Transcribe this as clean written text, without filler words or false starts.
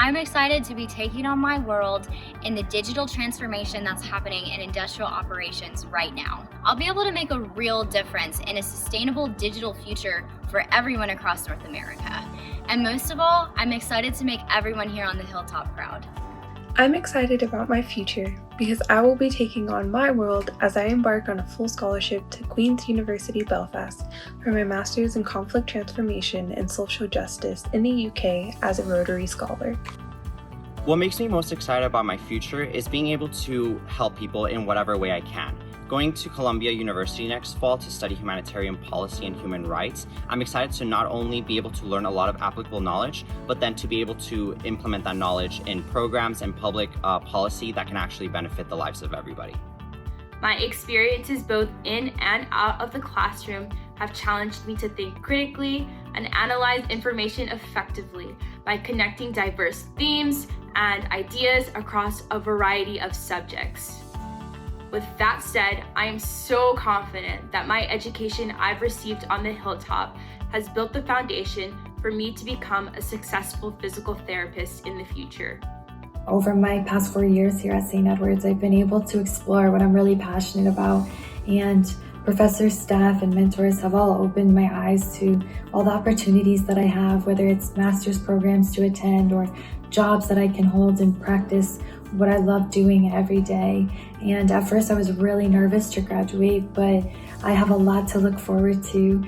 I'm excited to be taking on my world in the digital transformation that's happening in industrial operations right now. I'll be able to make a real difference in a sustainable digital future for everyone across North America. And most of all, I'm excited to make everyone here on the Hilltop proud. I'm excited about my future because I will be taking on my world as I embark on a full scholarship to Queen's University Belfast for my Master's in Conflict Transformation and Social Justice in the UK as a Rotary Scholar. What makes me most excited about my future is being able to help people in whatever way I can. Going to Columbia University next fall to study humanitarian policy and human rights, I'm excited to not only be able to learn a lot of applicable knowledge, but then to be able to implement that knowledge in programs and public policy that can actually benefit the lives of everybody. My experiences both in and out of the classroom have challenged me to think critically and analyze information effectively by connecting diverse themes and ideas across a variety of subjects. With that said, I am so confident that my education I've received on the Hilltop has built the foundation for me to become a successful physical therapist in the future. Over my past 4 years here at St. Edward's, I've been able to explore what I'm really passionate about, and professors, staff, and mentors have all opened my eyes to all the opportunities that I have, whether it's master's programs to attend or jobs that I can hold and practice what I love doing every day. And at first I was really nervous to graduate, but I have a lot to look forward to.